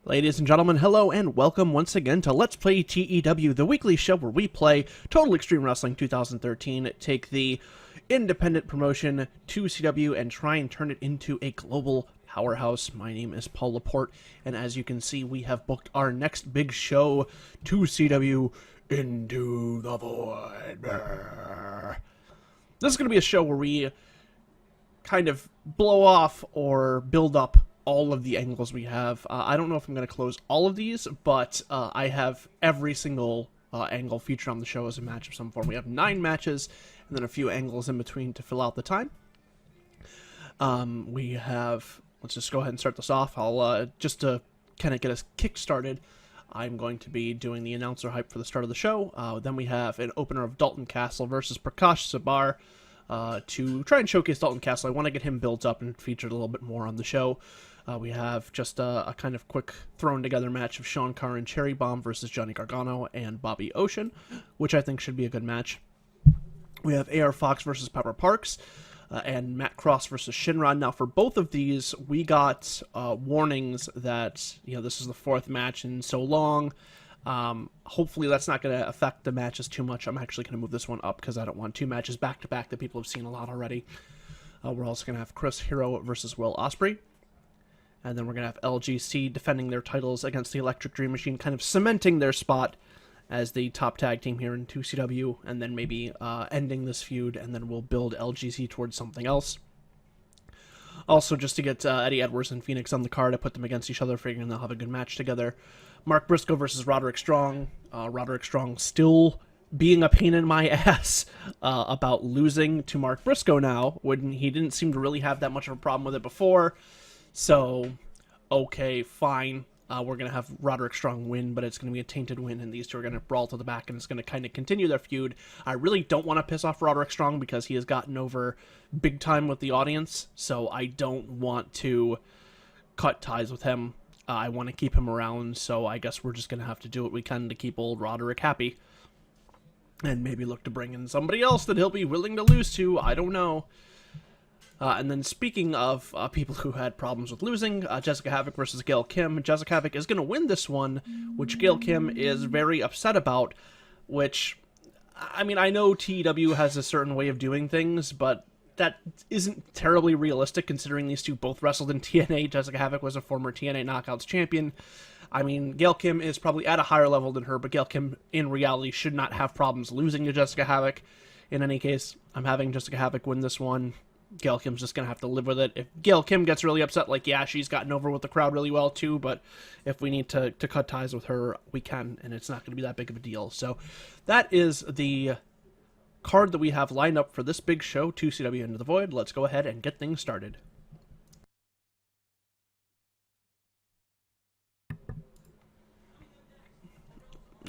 Ladies and gentlemen, hello and welcome once again to Let's Play TEW, the weekly show where we play Total Extreme Wrestling 2013, take the independent promotion to CW and try and turn it into a global powerhouse. My name is Paul Laporte, and as you can see, we have booked our next big show to CW, Into the Void. This is going to be a show where we kind of blow off or build up all of the angles we have. I don't know if I'm going to close all of these, but I have every single angle featured on the show as a match of some form. We have 9 matches, and then a few angles in between to fill out the time. Let's just go ahead and start this off. Just to kind of get us kick-started, I'm going to be doing the announcer hype for the start of the show. Then we have an opener of Dalton Castle versus Prakash Sabar. To try and showcase Dalton Castle, I want to get him built up and featured a little bit more on the show. We have just a kind of quick thrown together match of Sean Carr and Cherry Bomb versus Johnny Gargano and Bobby Ocean, which I think should be a good match. We have AR Fox versus Pepper Parks, and Matt Cross versus Shinron. Now, for both of these, we got warnings that, this is the 4th match in so long. Hopefully that's not going to affect the matches too much. I'm actually going to move this one up because I don't want 2 matches back-to-back that people have seen a lot already. We're also going to have Chris Hero versus Will Ospreay. And then we're going to have LGC defending their titles against the Electric Dream Machine, kind of cementing their spot as the top tag team here in 2CW, and then maybe ending this feud, and then we'll build LGC towards something else. Also, just to get Eddie Edwards and Phoenix on the card, I put them against each other, figuring they'll have a good match together. Mark Briscoe versus Roderick Strong. Roderick Strong still being a pain in my ass about losing to Mark Briscoe now, when he didn't seem to really have that much of a problem with it before. So, okay, fine. We're going to have Roderick Strong win, but it's going to be a tainted win, and these two are going to brawl to the back, and it's going to kind of continue their feud. I really don't want to piss off Roderick Strong because he has gotten over big time with the audience, so I don't want to cut ties with him. I want to keep him around, so I guess we're just going to have to do what we can to keep old Roderick happy. And maybe look to bring in somebody else that he'll be willing to lose to. I don't know. And then speaking of people who had problems with losing, Jessica Havoc versus Gail Kim. Jessica Havoc is going to win this one, which Gail Kim is very upset about, which, I mean, I know TEW has a certain way of doing things, but that isn't terribly realistic considering these two both wrestled in TNA. Jessica Havoc was a former TNA Knockouts champion. I mean, Gail Kim is probably at a higher level than her, but Gail Kim, in reality, should not have problems losing to Jessica Havoc. In any case, I'm having Jessica Havoc win this one. Gail Kim's just going to have to live with it. If Gail Kim gets really upset, like, yeah, she's gotten over with the crowd really well, too, but if we need to cut ties with her, we can, and it's not going to be that big of a deal. So that is the card that we have lined up for this big show, 2CW Into the Void. Let's go ahead and get things started.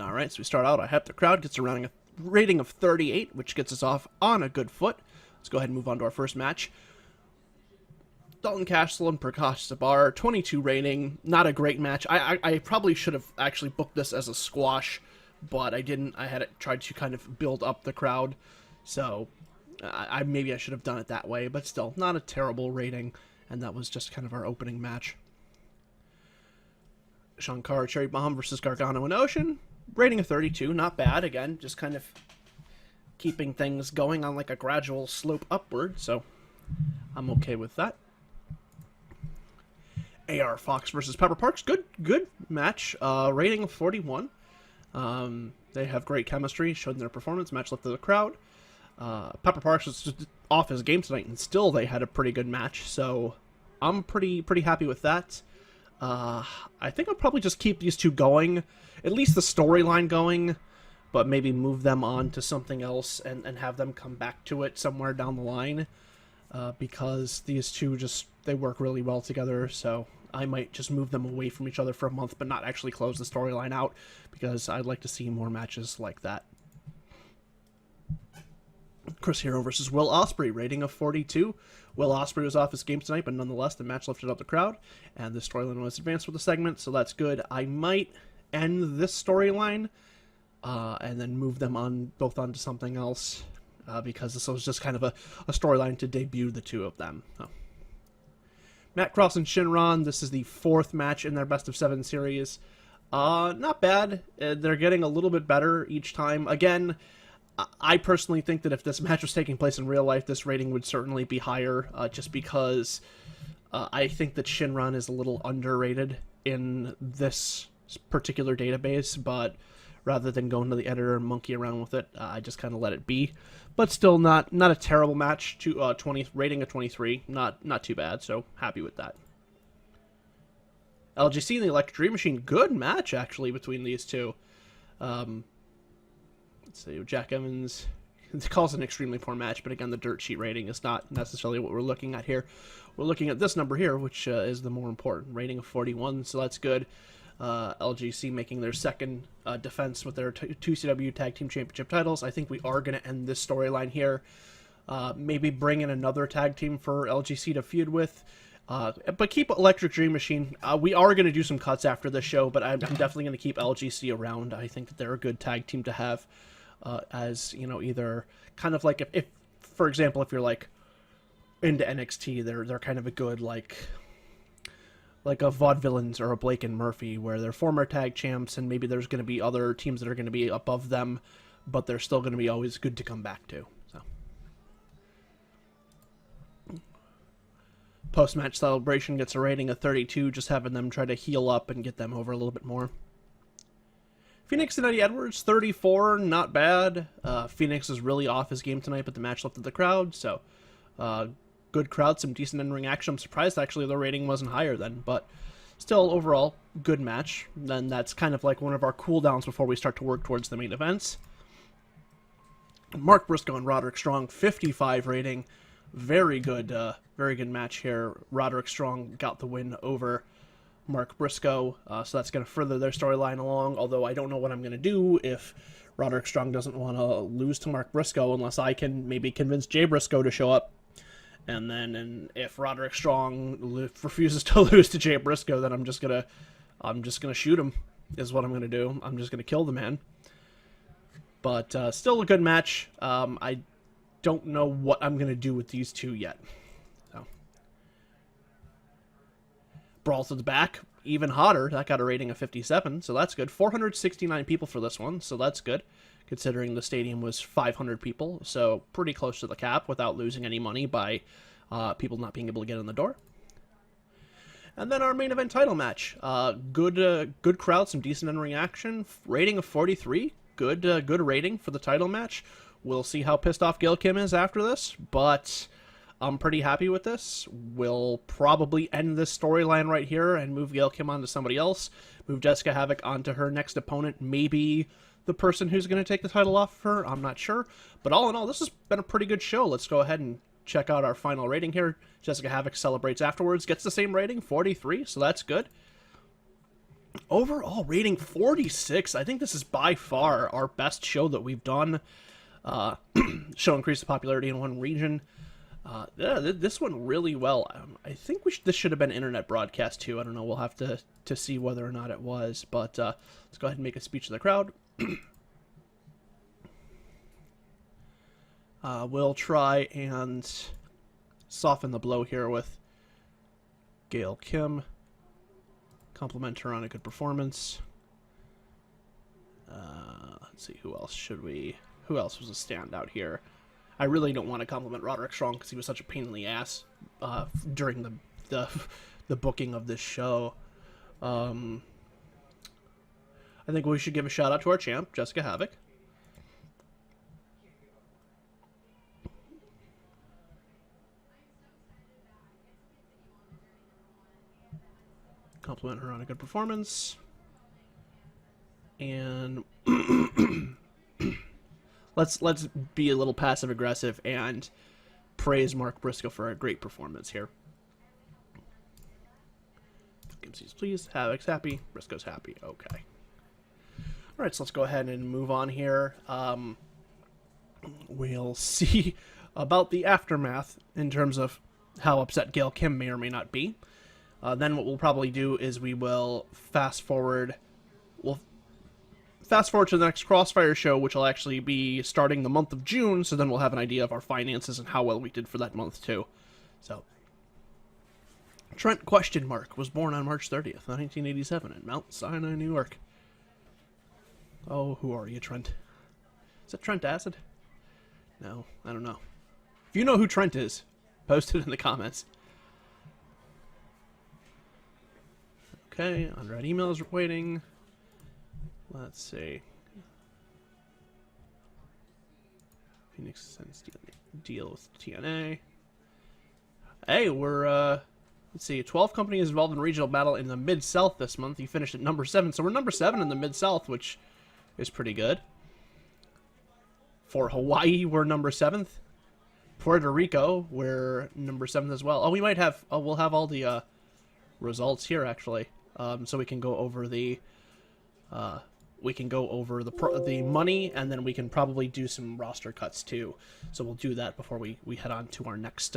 Alright, so we start out. I have the crowd gets around a rating of 38, which gets us off on a good foot. Let's go ahead and move on to our first match. Dalton Castle and Prakash Sabar, 22 rating. Not a great match. I probably should have actually booked this as a squash, but I didn't. I had tried to kind of build up the crowd, so maybe I should have done it that way, but still, not a terrible rating, and that was just kind of our opening match. Shankar Cherry Bomb versus Gargano and Ocean, rating of 32, not bad. Again, just kind of keeping things going on like a gradual slope upward, so I'm okay with that. AR Fox versus Pepper Parks, good match, rating of 41. They have great chemistry, showed in their performance, match left to the crowd. Pepper Parks was just off his game tonight, and still they had a pretty good match, so I'm pretty happy with that. I think I'll probably just keep these two going, at least the storyline going, but maybe move them on to something else and have them come back to it somewhere down the line, because these two they work really well together, so I might just move them away from each other for a month, but not actually close the storyline out, because I'd like to see more matches like that. Chris Hero versus Will Ospreay, rating of 42. Will Ospreay was off his game tonight, but nonetheless, the match lifted up the crowd, and the storyline was advanced with the segment, so that's good. I might end this storyline, and then move them on both onto something else, because this was just kind of a storyline to debut the two of them. Matt Cross and Shinron, this is the 4th match in their best of 7 series. Not bad. They're getting a little bit better each time. Again, I personally think that if this match was taking place in real life, this rating would certainly be higher, just because I think that Shinron is a little underrated in this particular database, but rather than going to the editor and monkey around with it, I just kind of let it be. But still not a terrible match. To 20 rating of 23, not too bad. So happy with that. LGC and the Electric Dream Machine, good match actually between these two. Let's see, Jack Evans. It calls it an extremely poor match, but again, the dirt sheet rating is not necessarily what we're looking at here. We're looking at this number here, which is the more important, rating of 41, so that's good. LGC making their second defense with their 2CW Tag Team Championship titles. I think we are going to end this storyline here. Maybe bring in another tag team for LGC to feud with. But keep Electric Dream Machine. We are going to do some cuts after this show, but I'm definitely going to keep LGC around. I think that they're a good tag team to have. As, you know, either kind of like if for example, if you're like into NXT, they're kind of a good like a Vaudevillains or a Blake and Murphy, where they're former tag champs, and maybe there's going to be other teams that are going to be above them, but they're still going to be always good to come back to. So post-match celebration gets a rating of 32, just having them try to heal up and get them over a little bit more. Phoenix and Eddie Edwards, 34, not bad. Phoenix is really off his game tonight, but the match lifted the crowd, so good crowd, some decent in-ring action. I'm surprised, actually, the rating wasn't higher then, but still, overall, good match. Then that's kind of like one of our cooldowns before we start to work towards the main events. Mark Briscoe and Roderick Strong, 55 rating. Very good match here. Roderick Strong got the win over Mark Briscoe, so that's going to further their storyline along, although I don't know what I'm going to do if Roderick Strong doesn't want to lose to Mark Briscoe, unless I can maybe convince Jay Briscoe to show up, and if Roderick Strong refuses to lose to Jay Briscoe, then I'm just gonna shoot him, is what I'm going to do. I'm just going to kill the man. But still a good match. I don't know what I'm going to do with these two yet. Brawl to the back, even hotter. That got a rating of 57, so that's good. 469 people for this one, so that's good, considering the stadium was 500 people, so pretty close to the cap without losing any money by people not being able to get in the door. And then our main event title match. Good crowd, some decent in-ring action. Rating of 43, good rating for the title match. We'll see how pissed off Gail Kim is after this, but I'm pretty happy with this. We'll probably end this storyline right here and move Gail Kim on to somebody else. Move Jessica Havoc onto her next opponent. Maybe the person who's going to take the title off of her. I'm not sure. But all in all, this has been a pretty good show. Let's go ahead and check out our final rating here. Jessica Havoc celebrates afterwards. Gets the same rating, 43, so that's good. Overall rating, 46. I think this is by far our best show that we've done. Show increased the popularity in one region. Yeah, this went really well. I think this should have been internet broadcast too. I don't know. We'll have to see whether or not it was. But let's go ahead and make a speech to the crowd. We'll try and soften the blow here with Gail Kim. Compliment her on a good performance. Let's see, who else was a standout here? I really don't want to compliment Roderick Strong because he was such a pain in the ass during the booking of this show. I think we should give a shout out to our champ, Jessica Havoc. Compliment her on a good performance. And let's be a little passive aggressive and praise Mark Briscoe for a great performance here. MC's pleased, Havoc's happy, Briscoe's happy. Okay. All right, so let's go ahead and move on here. We'll see about the aftermath in terms of how upset Gail Kim may or may not be. Then what we'll probably do is we will fast forward. We'll fast forward to the next Crossfire show, which will actually be starting the month of June, so then we'll have an idea of our finances and how well we did for that month too. So Trent question mark was born on March 30th, 1987 in Mount Sinai, New York. Oh, who are you, Trent? Is it Trent Acid? No, I don't know. If you know who Trent is, post it in the comments. Okay, unread emails waiting. Let's see. Phoenix sends deal with TNA. Hey, we're, let's see, 12 companies involved in regional battle in the Mid-South this month. You finished at number 7, so we're number 7 in the Mid-South, which is pretty good. For Hawaii, we're number 7th. Puerto Rico, we're number 7th as well. Oh, we might have, oh, we'll have all the results here, actually. So we can go over the, the money, and then we can probably do some roster cuts, too. So we'll do that before we head on to our next,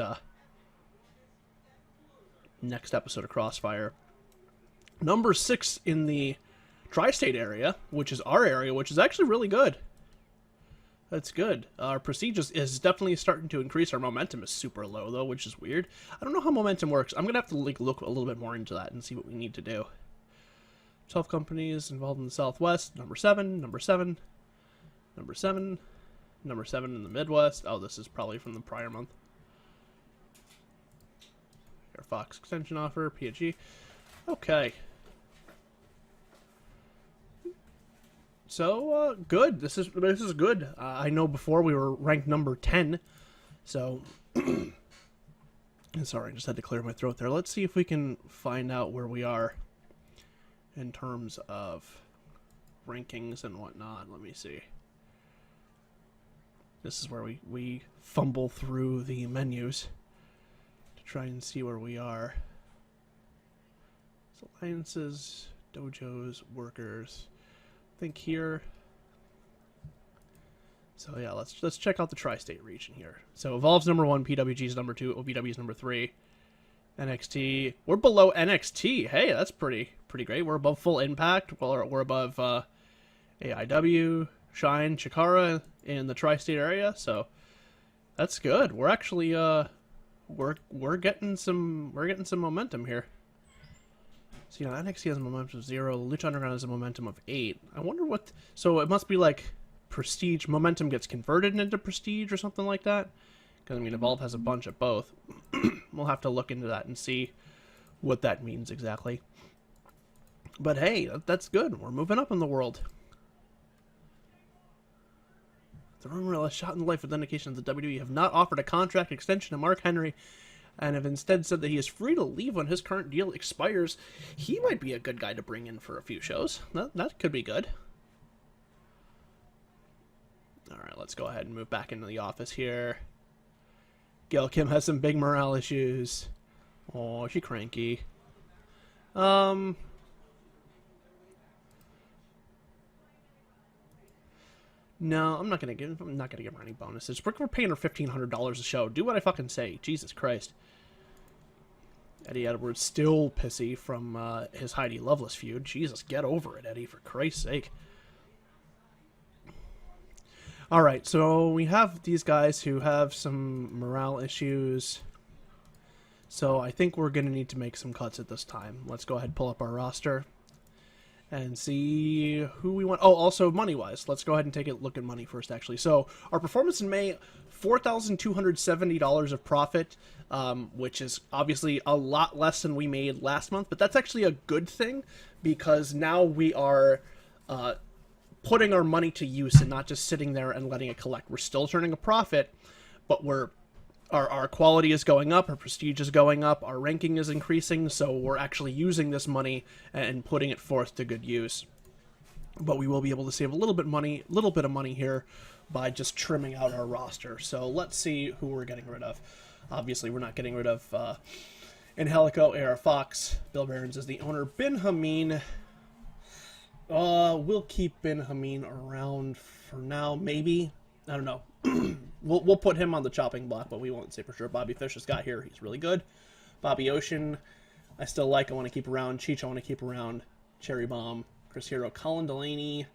next episode of Crossfire. Number 6 in the tri-state area, which is our area, which is actually really good. That's good. Our prestige is definitely starting to increase. Our momentum is super low, though, which is weird. I don't know how momentum works. I'm going to have to look a little bit more into that and see what we need to do. 12 companies involved in the Southwest. Number 7, number 7, number 7, number 7 in the Midwest. Oh, this is probably from the prior month. Air Fox extension offer, PNG. Okay. So, good. This is good. I know before we were ranked number 10, so... Sorry, I just had to clear my throat there. Let's see if we can find out where we are in terms of rankings and whatnot. Let me see. This is where we fumble through the menus to try and see where we are. So, alliances, dojos, workers... I think here. So yeah, let's check out the tri-state region here. So Evolve's number 1, PWG's number 2, OVW's number 3, NXT. We're below NXT. Hey, that's pretty great. We're above Full Impact. Well, we're above AIW, Shine, Chikara in the tri-state area. So that's good. We're actually we're getting some momentum here. So, you know, NXT has a momentum of 0. Lucha Underground has a momentum of 8. I wonder what... So, it must be like Prestige. Momentum gets converted into Prestige or something like that. Because, I mean, Evolve has a bunch of both. We'll have to look into that and see what that means exactly. But, hey, that's good. We're moving up in the world. The rumor shot in the life with indication that the WWE have not offered a contract extension to Mark Henry and have instead said that he is free to leave when his current deal expires. He might be a good guy to bring in for a few shows. That could be good. Alright, let's go ahead and move back into the office here. Gail Kim has some big morale issues. Oh, she's cranky. No, I'm not gonna give her any bonuses. We're paying her $1,500 a show. Do what I fucking say. Jesus Christ. Eddie Edwards still pissy from his Heidi Lovelace feud. Jesus, get over it, Eddie, for Christ's sake. Alright, so we have these guys who have some morale issues. So I think we're going to need to make some cuts at this time. Let's go ahead and pull up our roster and see who we want. Oh, also money-wise. Let's go ahead and take a look at money first, actually. So our performance in May, $4,270 of profit, which is obviously a lot less than we made last month. But that's actually a good thing because now we are putting our money to use and not just sitting there and letting it collect. We're still turning a profit, but our quality is going up, our prestige is going up, our ranking is increasing, so we're actually using this money and putting it forth to good use. But we will be able to save a little bit of money here by just trimming out our roster. So let's see who we're getting rid of. Obviously, we're not getting rid of Angelico, AR Fox. Bill Behrens is the owner. Bin Hameen. We'll keep Bin Hameen around for now, maybe. I don't know. We'll put him on the chopping block, but we won't say for sure. Bobby Fish has got here. He's really good. Bobby Ocean, I still like. I want to keep around. Cheech, I want to keep around. Cherry Bomb. Chris Hero. Colin Delaney.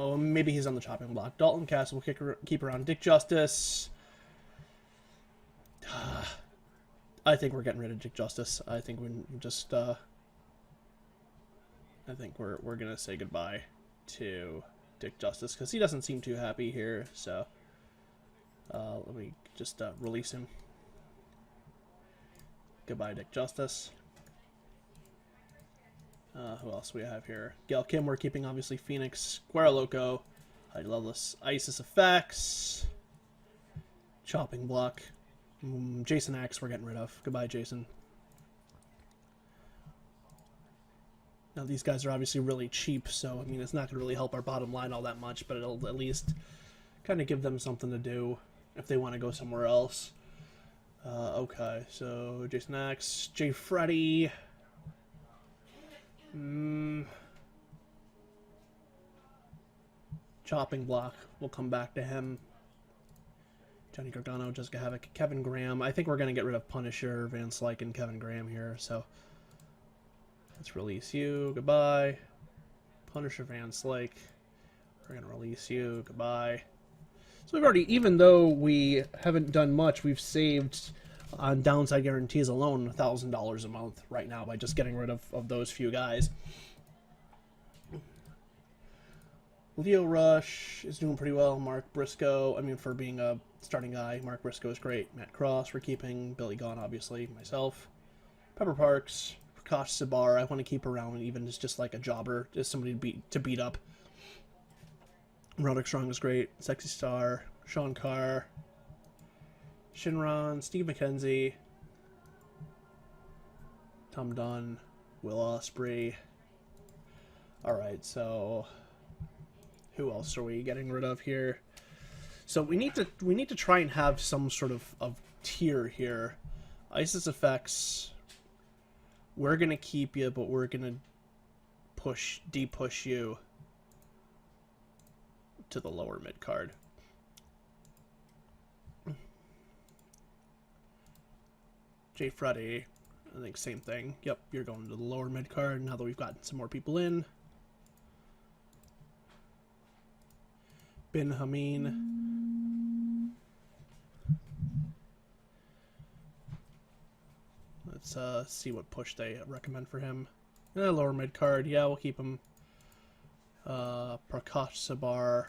Oh, maybe he's on the chopping block. Dalton Castle will keep around Dick Justice. I think we're getting rid of Dick Justice. I think we just I think we're gonna say goodbye to Dick Justice because he doesn't seem too happy here. So let me just release him. Goodbye, Dick Justice. Who else we have here? Gail Kim, we're keeping obviously Phoenix, Square Loco, Heidi Loveless, Isis Effects, Chopping Block, Jason X, we're getting rid of. Goodbye, Jason. Now these guys are obviously really cheap, so I mean it's not going to really help our bottom line all that much, but it'll at least kind of give them something to do if they want to go somewhere else. Okay, so Jason X, J. Freddy. Chopping Block. We'll come back to him. Johnny Gargano, Jessica Havoc, Kevin Graham. I think we're going to get rid of Punisher, Van Slyke, and Kevin Graham here. So let's release you. Goodbye. Punisher, Van Slyke. We're going to release you. Goodbye. So we've already, even though we haven't done much, we've saved on downside guarantees alone $1,000 a month right now by just getting rid of those few guys. Leo Rush is doing pretty well. Mark Briscoe, I mean, for being a starting guy, Mark Briscoe is great. Matt Cross, we're keeping. Billy Gunn, obviously. Myself. Pepper Parks. Prakash Sabar, I want to keep around even as just like a jobber, just somebody to beat up. Roderick Strong is great. Sexy Star. Sean Carr. Shinron, Steve McKenzie, Tom Dunn, Will Ospreay. Alright, so who else are we getting rid of here? So we need to try and have some sort of tier here. Isis Effects, we're gonna keep you, but we're gonna de-push you to the lower mid card. J. Freddy, I think same thing. Yep, you're going to the lower mid card now that we've gotten some more people in. Bin Hameen. Let's see what push they recommend for him. Lower mid card, yeah, we'll keep him. Prakash Sabar.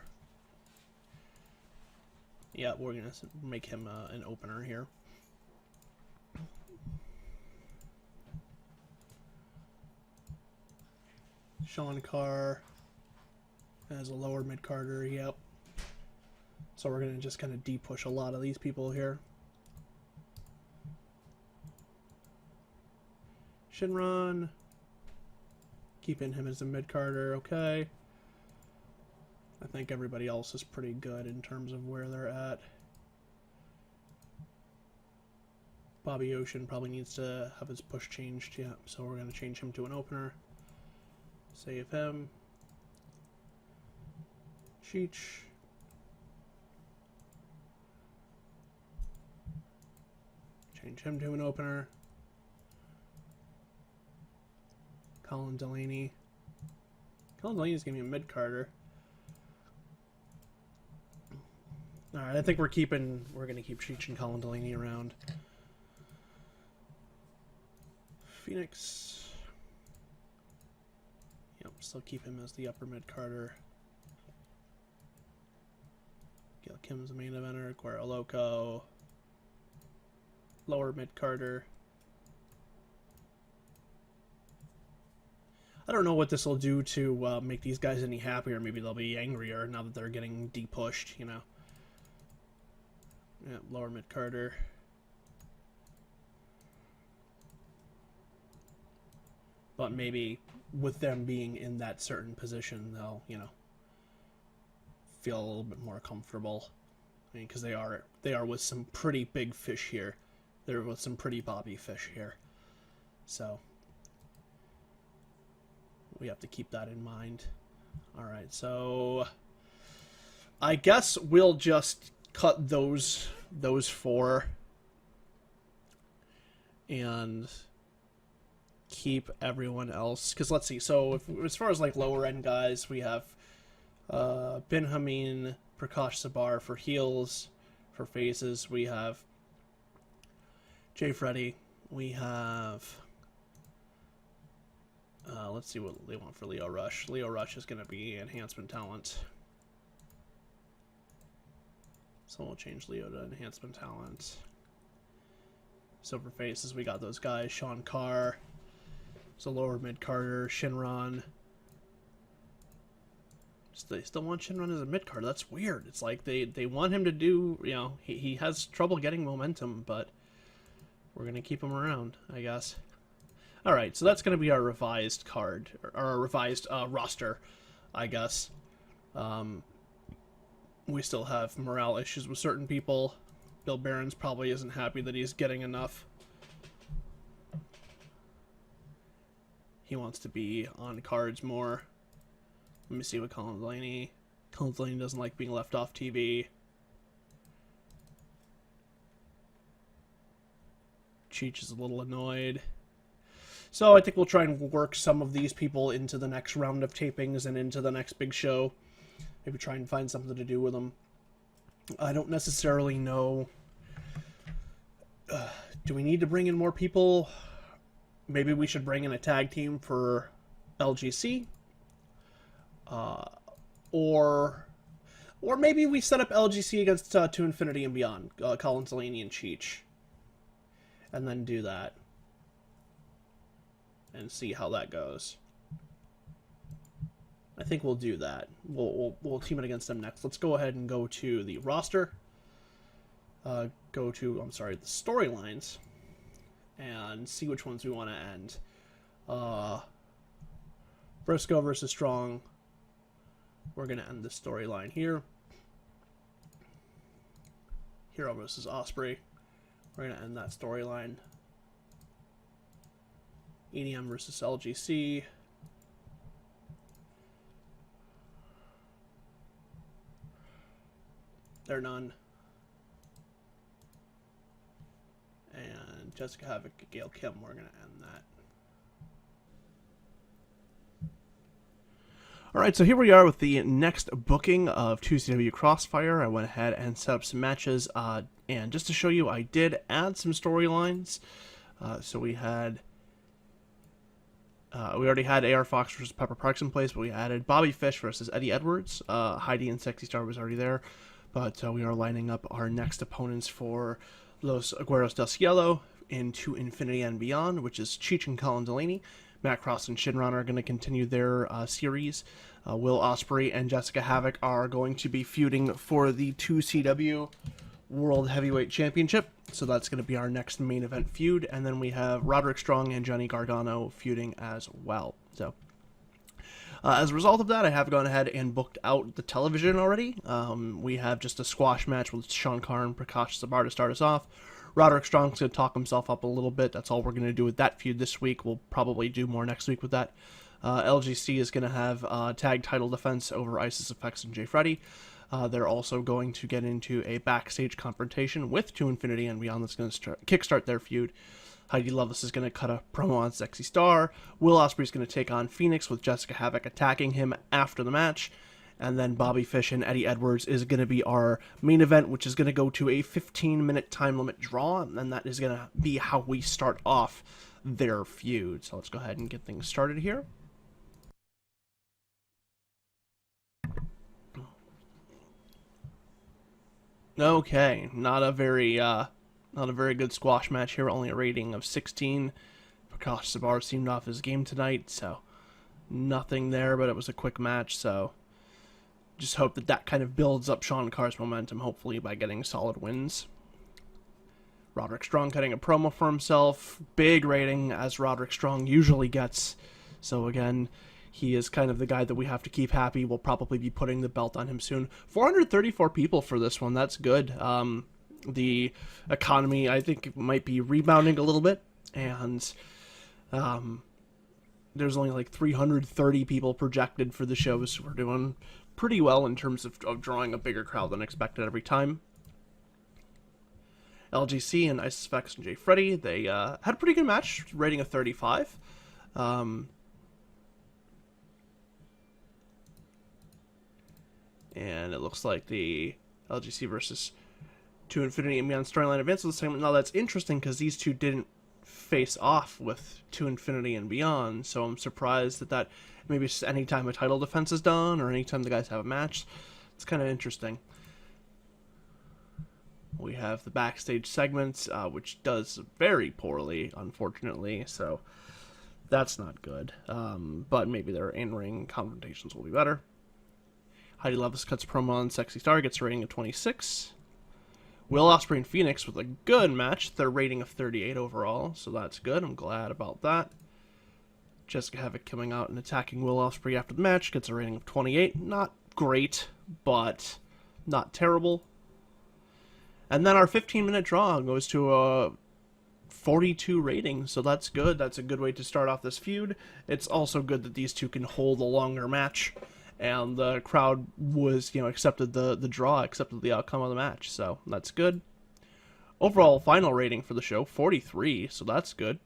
Yeah, we're gonna make him an opener here. Sean Carr as a lower mid-carder, yep. So we're going to just kind of de-push a lot of these people here. Shinron, keeping him as a mid-carder, okay. I think everybody else is pretty good in terms of where they're at. Bobby Ocean probably needs to have his push changed, yeah, so we're going to change him to an opener. Save him. Cheech. Change him to an opener. Colin Delaney. Colin Delaney's gonna be a mid-carder. Alright, I think we're gonna keep Cheech and Colin Delaney around. Phoenix. Yep, still keep him as the upper mid-carder. Gail Kim's the main eventer. Guerrero Loco. Lower mid-carder. I don't know what this will do to make these guys any happier. Maybe they'll be angrier now that they're getting de-pushed, you know. Yeah, lower mid-carder. But maybe with them being in that certain position, they'll, you know, feel a little bit more comfortable. I mean, because they are with some pretty big fish here. They're with some pretty bobby fish here. So we have to keep that in mind. Alright, so I guess we'll just cut those four and keep everyone else. Because let's see, so as far as like lower end guys, we have Bin Hameen, Prakash Sabar for heels. For faces, we have Jay Freddy. We have... let's see what they want for Leo Rush. Leo Rush is going to be enhancement talent. So we'll change Leo to enhancement talent. So for faces, we got those guys. Sean Carr. So lower mid Carter. Shinron. They still want Shinron as a mid card. That's weird. It's like they want him to do, you know, he has trouble getting momentum, but we're going to keep him around, I guess. Alright, so that's going to be our revised card, or our revised roster, I guess. We still have morale issues with certain people. Bill Barron's probably isn't happy that he's getting enough. He wants to be on cards more. Let me see what Colin Delaney... Colin Delaney doesn't like being left off TV. Cheech is a little annoyed. So I think we'll try and work some of these people into the next round of tapings and into the next big show. Maybe try and find something to do with them. I don't necessarily know... do we need to bring in more people? Maybe we should bring in a tag team for LGC. Or maybe we set up LGC against To Infinity and Beyond, Colin Delaney and Cheech. And then do that. And see how that goes. I think we'll do that. We'll team it against them next. Let's go ahead and go to the roster. The storylines. And see which ones we want to end. Briscoe versus Strong. We're going to end the storyline here. Hero versus Osprey. We're going to end that storyline. EDM versus LGC. They're none. And Jessica Havoc, Gail Kim, we're going to end that. Alright, so here we are with the next booking of 2CW Crossfire. I went ahead and set up some matches, and just to show you, I did add some storylines. So we had... we already had AR Fox versus Pepper Parks in place, but we added Bobby Fish versus Eddie Edwards. Heidi and Sexy Star was already there, but we are lining up our next opponents for Los Agueros del Cielo into Infinity and Beyond, which is Cheech and Colin Delaney. Matt Cross and Shinron are going to continue their series. Will Ospreay and Jessica Havoc are going to be feuding for the 2CW World Heavyweight Championship. So that's going to be our next main event feud. And then we have Roderick Strong and Johnny Gargano feuding as well. So as a result of that, I have gone ahead and booked out the television already. We have just a squash match with Sean Carr and Prakash Sabar to start us off. Roderick Strong's going to talk himself up a little bit. That's all we're going to do with that feud this week. We'll probably do more next week with that. LGC is going to have tag title defense over Isis Effects and Jay Freddy. They're also going to get into a backstage confrontation with To Infinity and Beyond that's going to kickstart their feud. Heidi Lovelace is going to cut a promo on Sexy Star. Will Ospreay is going to take on Phoenix with Jessica Havoc attacking him after the match. And then Bobby Fish and Eddie Edwards is going to be our main event, which is going to go to a 15-minute time limit draw. And that is going to be how we start off their feud. So let's go ahead and get things started here. Okay, not a very good squash match here. Only a rating of 16. Prakash Sabar seemed off his game tonight, so nothing there. But it was a quick match, so just hope that that kind of builds up Sean Carr's momentum, hopefully by getting solid wins. Roderick Strong cutting a promo for himself. Big rating, as Roderick Strong usually gets. So again, he is kind of the guy that we have to keep happy. We'll probably be putting the belt on him soon. 434 people for this one. That's good. The economy, I think, might be rebounding a little bit. And there's only like 330 people projected for the show. So we're doing pretty well in terms of drawing a bigger crowd than expected every time. LGC and Isis Effects and Jay Freddy, they had a pretty good match, rating of 35. And it looks like the LGC versus To Infinity and Beyond storyline advances the segment. Now that's interesting because these two didn't face off with To Infinity and Beyond, so I'm surprised that maybe it's anytime a title defense is done or anytime the guys have a match. It's kind of interesting. We have the backstage segments, which does very poorly, unfortunately, so that's not good. But maybe their in-ring confrontations will be better. Heidi Levis cuts promo on Sexy Star, gets a rating of 26. Will Ospreay and Phoenix with a good match, their rating of 38 overall, so that's good. I'm glad about that. Jessica Havoc coming out and attacking Will Ospreay after the match, gets a rating of 28. Not great, but not terrible. And then our 15-minute draw goes to a 42 rating, so that's good. That's a good way to start off this feud. It's also good that these two can hold a longer match, and the crowd was, accepted the draw, accepted the outcome of the match, so that's good. Overall final rating for the show, 43, so that's good.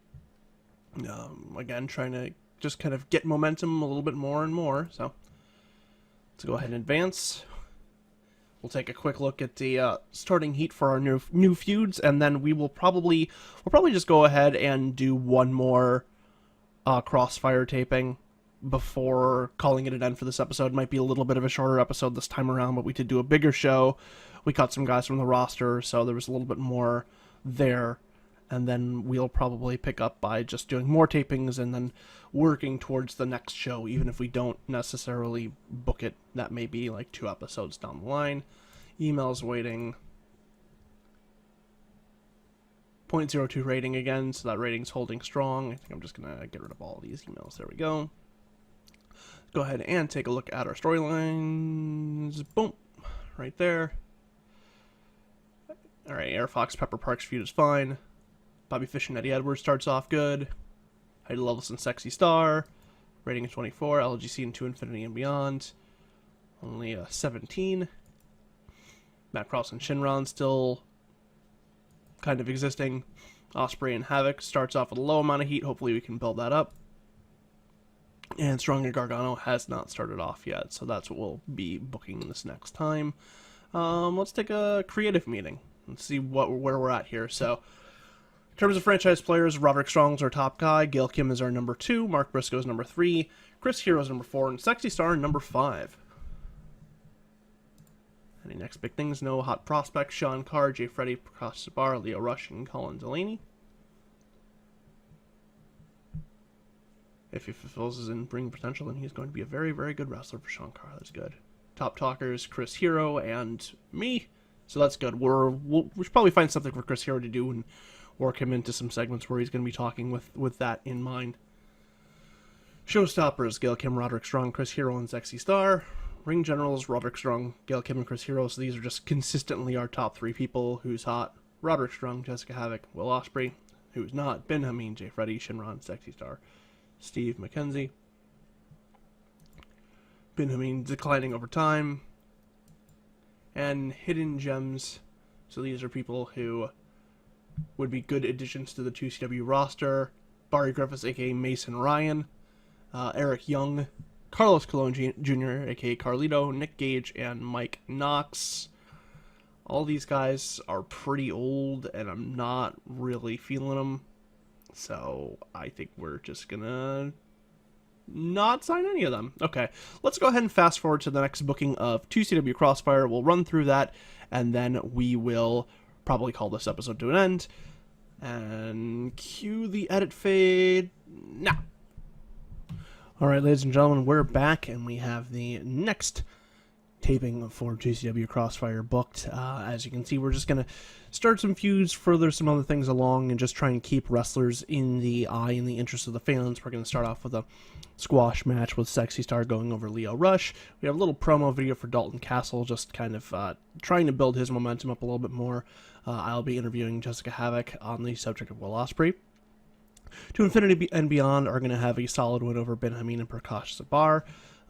Again, trying to just kind of get momentum a little bit more and more, so let's go ahead and advance. We'll take a quick look at the starting heat for our new feuds, and then we'll probably just go ahead and do one more Crossfire taping before calling it an end for this episode. Might be a little bit of a shorter episode this time around, but we did do a bigger show. We cut some guys from the roster, so there was a little bit more there. And then we'll probably pick up by just doing more tapings and then working towards the next show, even if we don't necessarily book it. That may be like 2 episodes down the line. Emails waiting. 0.02 rating again, so that rating's holding strong. I think I'm just going to get rid of all of these emails. There we go. Go ahead and take a look at our storylines. Boom. Right there. Alright, Air Fox Pepper Parks feud is fine. Bobby Fish and Eddie Edwards starts off good. Heidi Levis and Sexy Star. Rating of 24. LGC and To Infinity and Beyond. Only a 17. Matt Cross and Shinron still kind of existing. Ospreay and Havoc starts off with a low amount of heat. Hopefully we can build that up. And Strong and Gargano has not started off yet, so that's what we'll be booking this next time. Let's take a creative meeting. Let's see where we're at here. So, in terms of franchise players, Roderick Strong's our top guy, Gail Kim is our number 2, Mark Briscoe's number 3, Chris Hero's number 4, and Sexy Star number 5. Any next big things? No hot prospects, Sean Carr, Jay Freddy, Prakash Sabar, Leo Rush, and Colin Delaney. If he fulfills his in-ring potential, then he's going to be a very, very good wrestler for Sean Carr. That's good. Top talkers, Chris Hero and me. So that's good. We should probably find something for Chris Hero to do and work him into some segments where he's going to be talking with that in mind. Showstoppers, Gail Kim, Roderick Strong, Chris Hero, and Sexy Star. Ring generals, Roderick Strong, Gail Kim, and Chris Hero. So these are just consistently our top 3 people. Who's hot? Roderick Strong, Jessica Havoc, Will Ospreay. Who's not? Ben Hameen, Jay Freddy, Shinron, Sexy Star, Steve McKenzie. Ben Hameen declining over time. And hidden gems. So these are people who would be good additions to the 2CW roster. Barry Griffiths, aka Mason Ryan. Eric Young. Carlos Colon Jr., aka Carlito. Nick Gage, and Mike Knox. All these guys are pretty old, and I'm not really feeling them. So I think we're just gonna not sign any of them. Okay, let's go ahead and fast forward to the next booking of 2CW Crossfire. We'll run through that, and then we will probably call this episode to an end. And cue the edit fade now. Alright, ladies and gentlemen, we're back, and we have the next taping for 2CW Crossfire booked. As you can see, we're just going to start some feuds, further some other things along, and just try and keep wrestlers in the eye, in the interest of the fans. We're going to start off with a squash match with Sexy Star going over Leo Rush. We have a little promo video for Dalton Castle, just kind of trying to build his momentum up a little bit more. I'll be interviewing Jessica Havoc on the subject of Will Ospreay. To Infinity and Beyond are going to have a solid win over Ben Hameen and Prakash Sabar.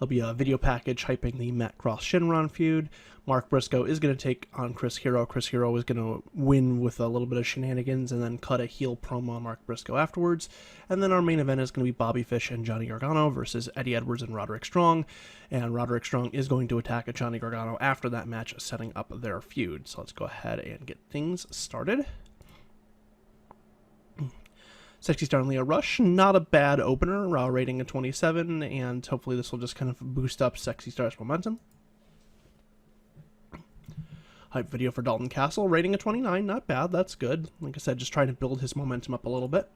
There'll be a video package hyping the Matt Cross-Shinron feud. Mark Briscoe is going to take on Chris Hero. Chris Hero is going to win with a little bit of shenanigans and then cut a heel promo on Mark Briscoe afterwards. And then our main event is going to be Bobby Fish and Johnny Gargano versus Eddie Edwards and Roderick Strong. And Roderick Strong is going to attack Johnny Gargano after that match, setting up their feud. So let's go ahead and get things started. Sexy Star and Leah Rush, not a bad opener, rating a 27, and hopefully this will just kind of boost up Sexy Star's momentum. Hype video for Dalton Castle, rating a 29, not bad, that's good. Like I said, just trying to build his momentum up a little bit.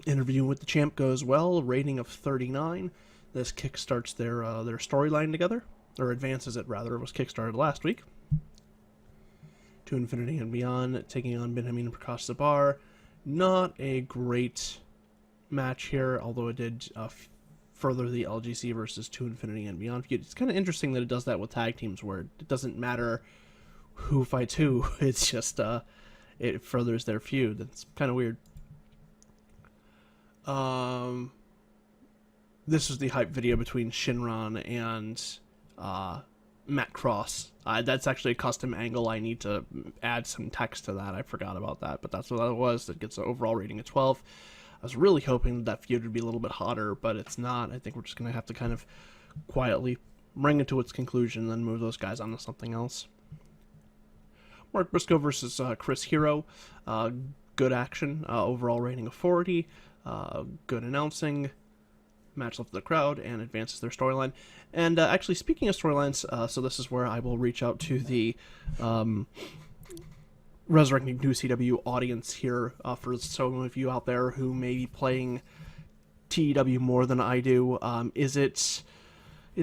Interview with the Champ goes well, rating of 39. This kickstarts their storyline together, or advances it rather. It was kickstarted last week. To Infinity and Beyond, taking on Benjamin and Prakash Sabar. Not a great match here, although it did further the LGC versus To Infinity and Beyond feud. It's kind of interesting that it does that with tag teams, where it doesn't matter who fights who. It's just it furthers their feud. It's kind of weird. This is the hype video between Shinron and Matt Cross. That's actually a custom angle. I need to add some text to that. I forgot about that, but that's what that was. It gets an overall rating of 12. I was really hoping that feud would be a little bit hotter, but it's not. I think we're just going to have to kind of quietly bring it to its conclusion and then move those guys on to something else. Mark Briscoe versus Chris Hero. Good action. Overall rating of 40. Good announcing. Match left the crowd and advances their storyline. And actually, speaking of storylines, so this is where I will reach out to the Resurrecting New CW audience here for some of you out there who may be playing TEW more than I do. Is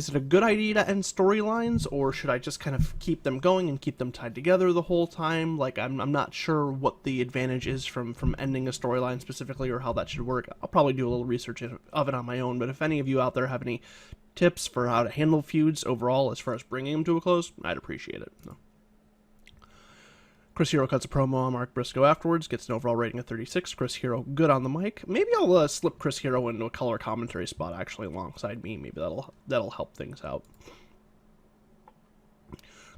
it a good idea to end storylines, or should I just kind of keep them going and keep them tied together the whole time? Like, I'm not sure what the advantage is from ending a storyline specifically, or how that should work. I'll probably do a little research of it on my own, but if any of you out there have any tips for how to handle feuds overall as far as bringing them to a close, I'd appreciate it. No. Chris Hero cuts a promo on Mark Briscoe afterwards, gets an overall rating of 36. Chris Hero good on the mic. Maybe I'll slip Chris Hero into a color commentary spot actually alongside me. Maybe that'll help things out.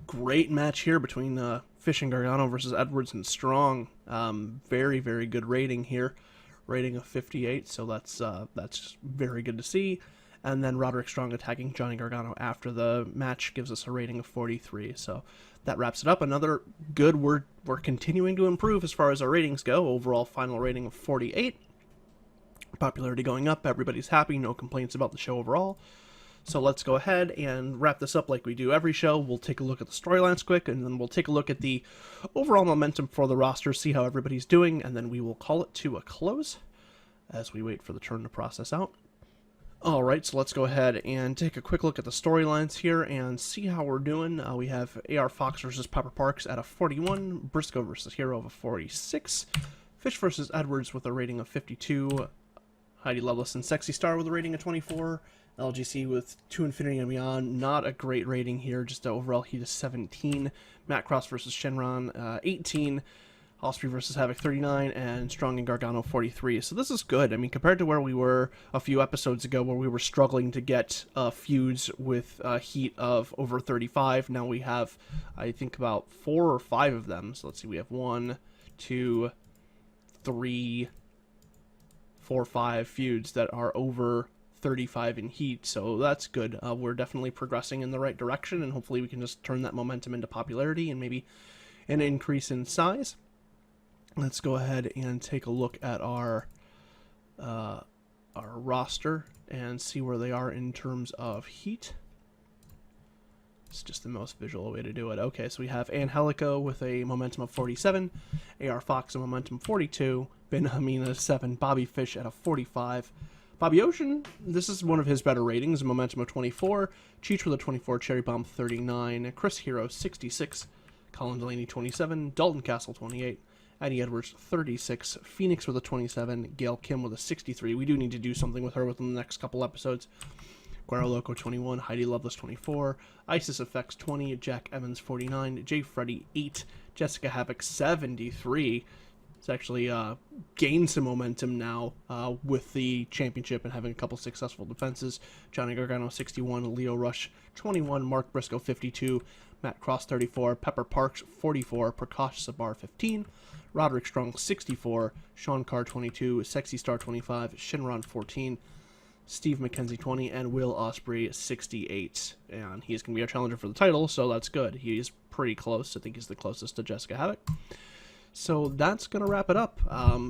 Great match here between Fish and Gargano versus Edwards and Strong. Very, very good rating here. Rating of 58, so that's very good to see. And then Roderick Strong attacking Johnny Gargano after the match gives us a rating of 43. So that wraps it up. Another good, we're continuing to improve as far as our ratings go. Overall final rating of 48. Popularity going up. Everybody's happy. No complaints about the show overall. So let's go ahead and wrap this up like we do every show. We'll take a look at the storylines quick, and then we'll take a look at the overall momentum for the roster, see how everybody's doing, and then we will call it to a close as we wait for the turn to process out. Alright, so let's go ahead and take a quick look at the storylines here and see how we're doing. We have AR Fox versus Pepper Parks at a 41, Briscoe versus Hero of a 46, Fish versus Edwards with a rating of 52, Heidi Lovelace and Sexy Star with a rating of 24, LGC with To Infinity and Beyond, not a great rating here, just an overall heat of 17, Matt Cross versus Shinron 18, Osprey versus Havoc 39, and Strong and Gargano 43. So this is good. I mean, compared to where we were a few episodes ago, where we were struggling to get feuds with a heat of over 35, now we have, I think, about 4 or 5 of them. So let's see, we have 1, 2, 3, 4, 5 feuds that are over 35 in heat, so that's good. We're definitely progressing in the right direction, and hopefully we can just turn that momentum into popularity and maybe an increase in size. Let's go ahead and take a look at our roster and see where they are in terms of heat. It's just the most visual way to do it. Okay, so we have Angelico with a momentum of 47, AR Fox a momentum 42, Ben Hamina 7, Bobby Fish at a 45, Bobby Ocean, this is one of his better ratings, a momentum of 24, Cheech with a 24, Cherry Bomb 39, Chris Hero 66, Colin Delaney 27, Dalton Castle 28, Eddie Edwards 36, Phoenix with a 27, Gail Kim with a 63. We do need to do something with her within the next couple episodes. Guerrero Loco 21, Heidi Lovelace 24, Isis Effects 20, Jack Evans 49, Jay Freddy 8, Jessica Havoc 73. It's actually gained some momentum now with the championship and having a couple successful defenses. Johnny Gargano 61, Leo Rush 21, Mark Briscoe 52, Matt Cross 34, Pepper Parks 44, Prakash Sabar 15, Roderick Strong 64, Sean Carr 22, Sexy Star 25, Shinron 14, Steve McKenzie 20, and Will Ospreay 68. And he's going to be our challenger for the title, so that's good. He's pretty close. I think he's the closest to Jessica Havoc. So that's going to wrap it up.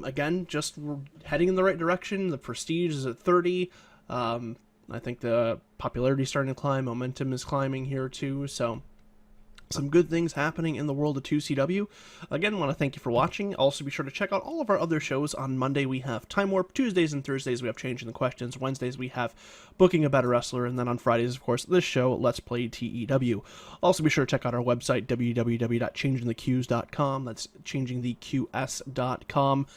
Again, just we're heading in the right direction. The prestige is at 30. I think the popularity is starting to climb. Momentum is climbing here too. So some good things happening in the world of 2CW. Again, want to thank you for watching. Also, be sure to check out all of our other shows. On Monday, we have Time Warp. Tuesdays and Thursdays, we have Changing the Questions. Wednesdays, we have Booking a Better Wrestler. And then on Fridays, of course, this show, Let's Play TEW. Also, be sure to check out our website, www.changingtheqs.com. That's changingtheqs.com.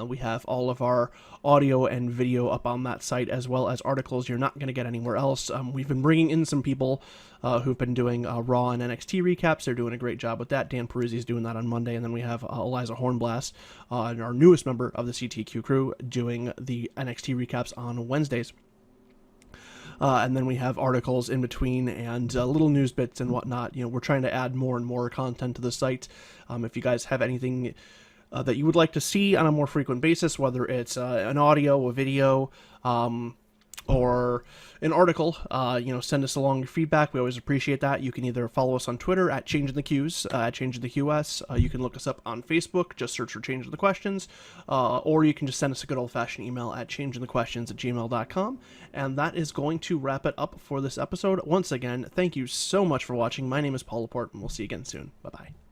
We have all of our audio and video up on that site, as well as articles you're not going to get anywhere else. We've been bringing in some people who've been doing Raw and NXT recaps. They're doing a great job with that. Dan Peruzzi is doing that on Monday, and then we have Eliza Hornblast, our newest member of the CTQ crew, doing the NXT recaps on Wednesdays. And then we have articles in between and little news bits and whatnot. You know, we're trying to add more and more content to the site. If you guys have anything that you would like to see on a more frequent basis, whether it's an audio, a video, or an article, send us along your feedback. We always appreciate that. You can either follow us on Twitter at ChangingTheQs, at ChangingTheQS. You can look us up on Facebook, just search for Changing the Questions, or you can just send us a good old-fashioned email at changingthequestions@gmail.com. And that is going to wrap it up for this episode. Once again, thank you so much for watching. My name is Paul Laporte, and we'll see you again soon. Bye-bye.